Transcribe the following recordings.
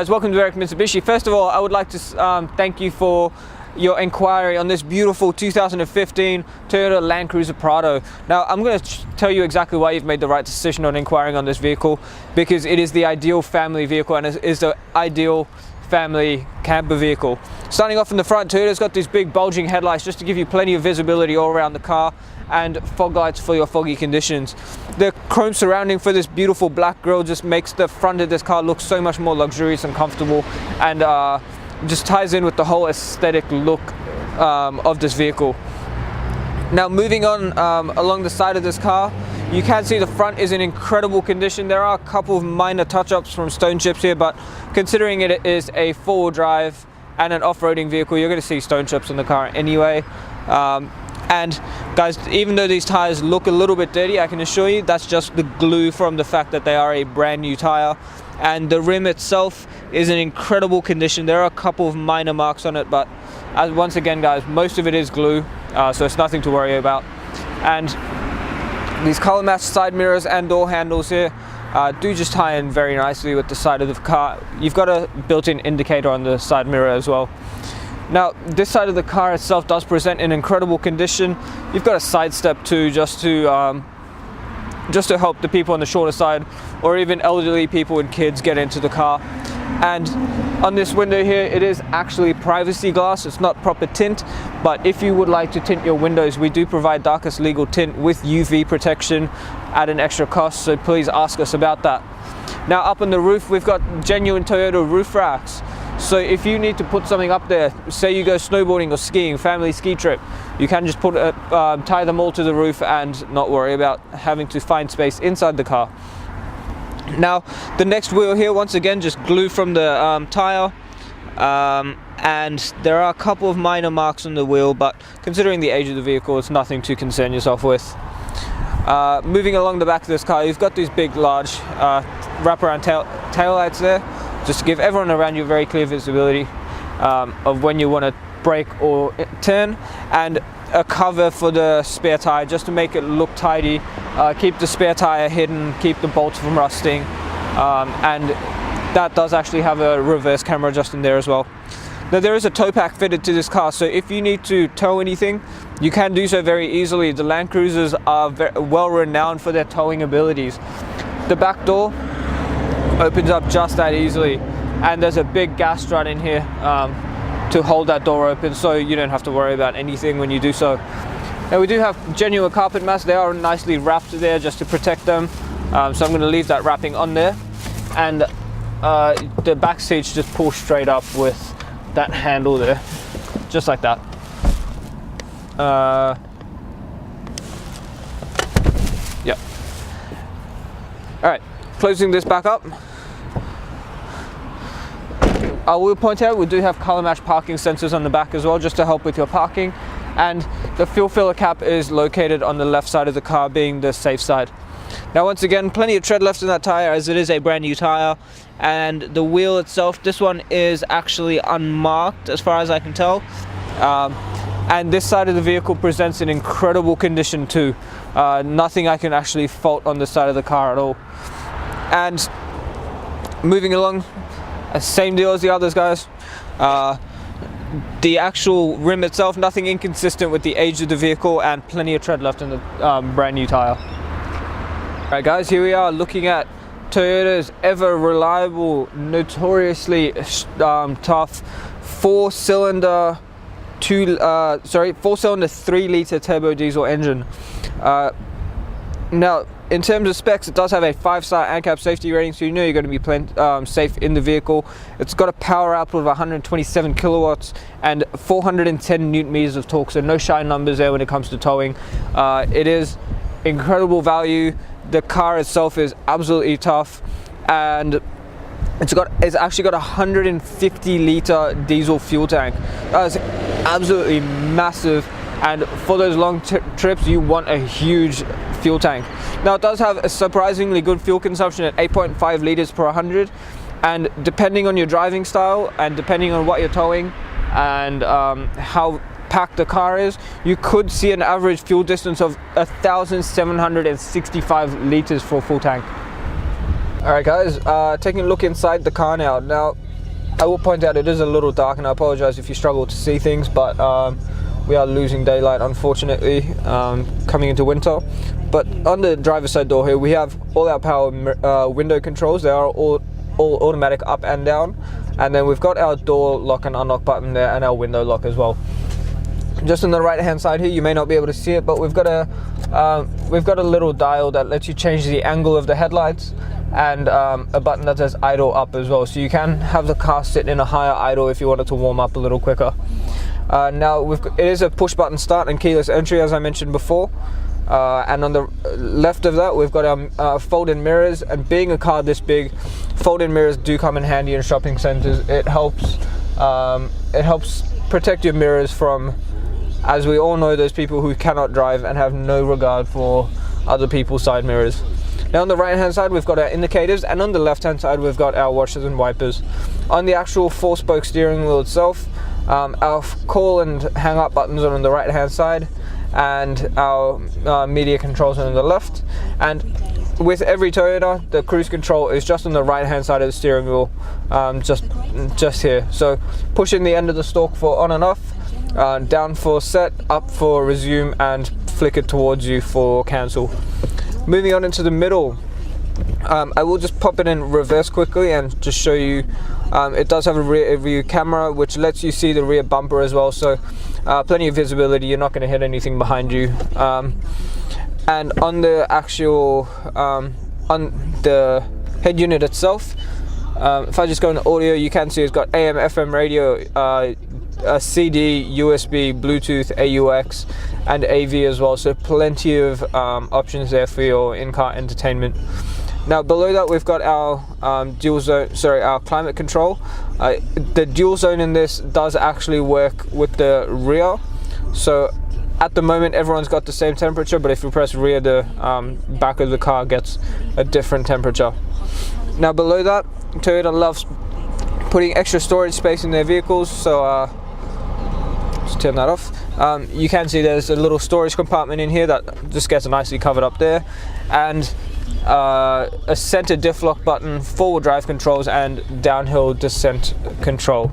guys, welcome to Eric Mitsubishi. First of all, I would like to thank you for your inquiry on this beautiful 2015 Toyota Landcruiser Prado. Now, I'm going to tell you exactly why you've made the right decision on inquiring on this vehicle, because it is the ideal family vehicle and it is the ideal family camper vehicle. Starting off in the front, Toyota's got these big bulging headlights just to give you plenty of visibility all around the car, and fog lights for your foggy conditions. The chrome surrounding for this beautiful black grille just makes the front of this car look so much more luxurious and comfortable, and just ties in with the whole aesthetic look of this vehicle. Now, moving on along the side of this car, you can see the front is in incredible condition. There are a couple of minor touch-ups from stone chips here, but considering it is a four-wheel drive and an off-roading vehicle, you're going to see stone chips in the car anyway. And guys, even though these tires look a little bit dirty, I can assure you that's just the glue from the fact that they are a brand new tire. And the rim itself is in incredible condition. There are a couple of minor marks on it, but once again guys, most of it is glue, so it's nothing to worry about. And these color matched side mirrors and door handles here do just tie in very nicely with the side of the car. You've got a built-in indicator on the side mirror as well. Now, this side of the car itself does present in incredible condition. You've got a side step too, just to help the people on the shorter side, or even elderly people and kids, get into the car. And on this window here, it is actually privacy glass. It's not proper tint, but if you would like to tint your windows, we do provide darkest legal tint with UV protection at an extra cost, so please ask us about that. Now, up on the roof, we've got genuine Toyota roof racks. So if you need to put something up there, say you go snowboarding or skiing, family ski trip, you can just put tie them all to the roof and not worry about having to find space inside the car. Now, the next wheel here, once again, just glue from the tire, and there are a couple of minor marks on the wheel, but considering the age of the vehicle, it's nothing to concern yourself with. Moving along the back of this car, you've got these big, large wraparound tail lights there, just to give everyone around you very clear visibility of when you want to brake or turn, and a cover for the spare tire just to make it look tidy, keep the spare tire hidden, keep the bolts from rusting, and that does actually have a reverse camera just in there as well. Now, there is a tow pack fitted to this car, so if you need to tow anything, you can do so very easily. The Landcruisers are well renowned for their towing abilities. The back door opens up just that easily, and there's a big gas strut in here to hold that door open, so you don't have to worry about anything when you do so. Now, we do have genuine carpet mats. They are nicely wrapped there just to protect them, so I'm going to leave that wrapping on there. And the back seats just pull straight up with that handle there, just like that. Yep. All right, closing this back up. I will point out we do have color matched parking sensors on the back as well, just to help with your parking. And the fuel filler cap is located on the left side of the car, being the safe side. Now, once again, plenty of tread left in that tire, as it is a brand new tire. And the wheel itself, this one is actually unmarked as far as I can tell. And this side of the vehicle presents in incredible condition too. Nothing I can actually fault on this side of the car at all. And moving along, same deal as the others, guys. The actual rim itself, nothing inconsistent with the age of the vehicle, and plenty of tread left in the brand new tire. Alright guys, here we are looking at Toyota's ever reliable, notoriously tough four-cylinder 3-liter turbo diesel engine. Now, in terms of specs, it does have a 5-star ANCAP safety rating, so you know you're going to be safe in the vehicle. It's got a power output of 127 kilowatts and 410 newton meters of torque, so no shy numbers there when it comes to towing. It is incredible value. The car itself is absolutely tough, and it's actually got a 150-liter diesel fuel tank. That's absolutely massive, and for those long trips, you want a huge fuel tank. Now, it does have a surprisingly good fuel consumption at 8.5 liters per 100, and depending on your driving style and depending on what you're towing and how packed the car is, you could see an average fuel distance of 1,765 liters for a full tank. Alright guys, taking a look inside the car now. Now, I will point out it is a little dark, and I apologize if you struggle to see things, but we are losing daylight, unfortunately, coming into winter. But on the driver's side door here, we have all our power window controls. They are all automatic up and down, and then we've got our door lock and unlock button there, and our window lock as well. Just on the right hand side here, you may not be able to see it, but we've got a little dial that lets you change the angle of the headlights, and a button that says idle up as well, so you can have the car sit in a higher idle if you wanted to warm up a little quicker. Now it is a push button start and keyless entry, as I mentioned before, and on the left of that we've got our fold-in mirrors. And being a car this big, fold-in mirrors do come in handy in shopping centers. It helps protect your mirrors from, as we all know, those people who cannot drive and have no regard for other people's side mirrors. Now on the right hand side we've got our indicators, and on the left hand side we've got our washers and wipers. On the actual 4-spoke steering wheel itself, our call and hang up buttons are on the right hand side, and our media controls are on the left. And with every Toyota, the cruise control is just on the right hand side of the steering wheel, just here. So pushing the end of the stalk for on and off, down for set, up for resume, and flick it towards you for cancel. Moving on into the middle, I will just pop it in reverse quickly and just show you. It does have a rear view camera which lets you see the rear bumper as well, so plenty of visibility. You're not going to hit anything behind you. And on the actual on the head unit itself, if I just go into audio, you can see it's got AM, FM radio, a CD, USB, Bluetooth, AUX, and AV as well. So plenty of options there for your in-car entertainment. Now below that we've got our our climate control. The dual zone in this does actually work with the rear. So at the moment everyone's got the same temperature, but if you press rear, the back of the car gets a different temperature. Now below that, Toyota loves putting extra storage space in their vehicles, so just turn that off. You can see there's a little storage compartment in here that just gets nicely covered up there, and a center diff lock button, forward drive controls, and downhill descent control.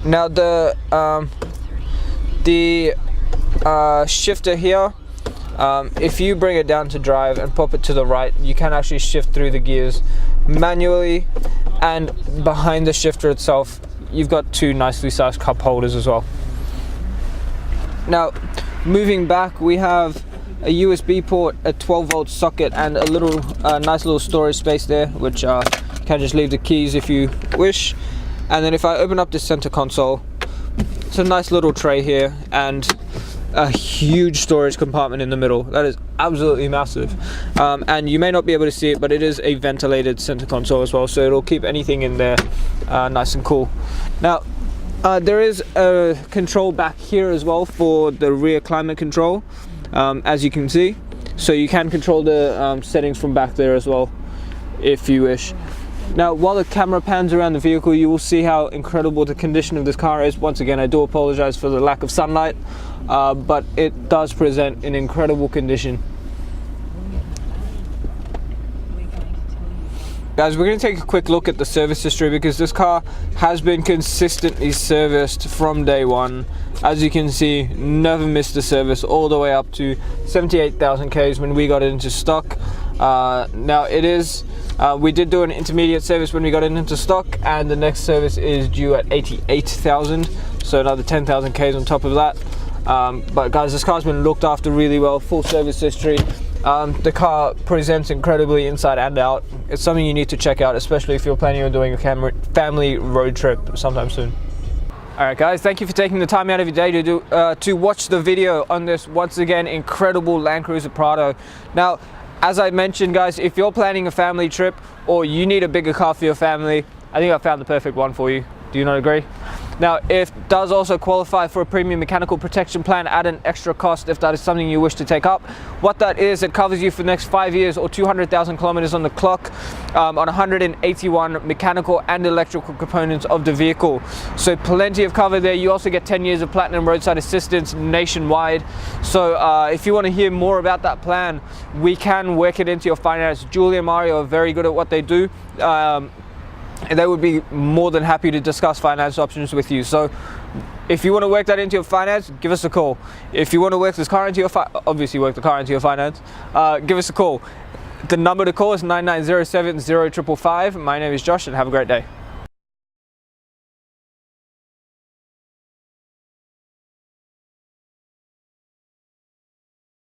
Now the shifter here, if you bring it down to drive and pop it to the right, you can actually shift through the gears manually, and behind the shifter itself you've got two nicely sized cup holders as well. Now moving back, we have a USB port, a 12-volt socket, and a little nice little storage space there, which you can just leave the keys if you wish. And then if I open up the center console, it's a nice little tray here, and a huge storage compartment in the middle. That is absolutely massive. And you may not be able to see it, but it is a ventilated center console as well, so it'll keep anything in there nice and cool. Now there is a control back here as well for the rear climate control, as you can see, so you can control the settings from back there as well if you wish. Now while the camera pans around the vehicle, you will see how incredible the condition of this car is. Once again, I do apologize for the lack of sunlight, but it does present in incredible condition. Guys, we're going to take a quick look at the service history, because this car has been consistently serviced from day one. As you can see, never missed a service all the way up to 78,000 Ks when we got it into stock. Now it is, we did do an intermediate service when we got it into stock, and the next service is due at 88,000, so another 10,000 Ks on top of that. But guys, this car's been looked after really well, full service history. The car presents incredibly inside and out. It's something you need to check out, especially if you're planning on doing a family road trip sometime soon. Alright guys, thank you for taking the time out of your day to watch the video on this, once again, incredible Landcruiser Prado. Now, as I mentioned guys, if you're planning a family trip or you need a bigger car for your family, I think I found the perfect one for you. Do you not agree? Now, it does also qualify for a premium mechanical protection plan at an extra cost if that is something you wish to take up. What that is, it covers you for the next 5 years or 200,000 kilometers on the clock on 181 mechanical and electrical components of the vehicle. So plenty of cover there. You also get 10 years of platinum roadside assistance nationwide. So if you want to hear more about that plan, we can work it into your finance. Julie and Mario are very good at what they do. and they would be more than happy to discuss finance options with you. So if you want to work that into your finance, give us a call. If you want to work this car into your obviously work the car into your finance, give us a call. The number to call is 99070555. My name is Josh, and have a great day.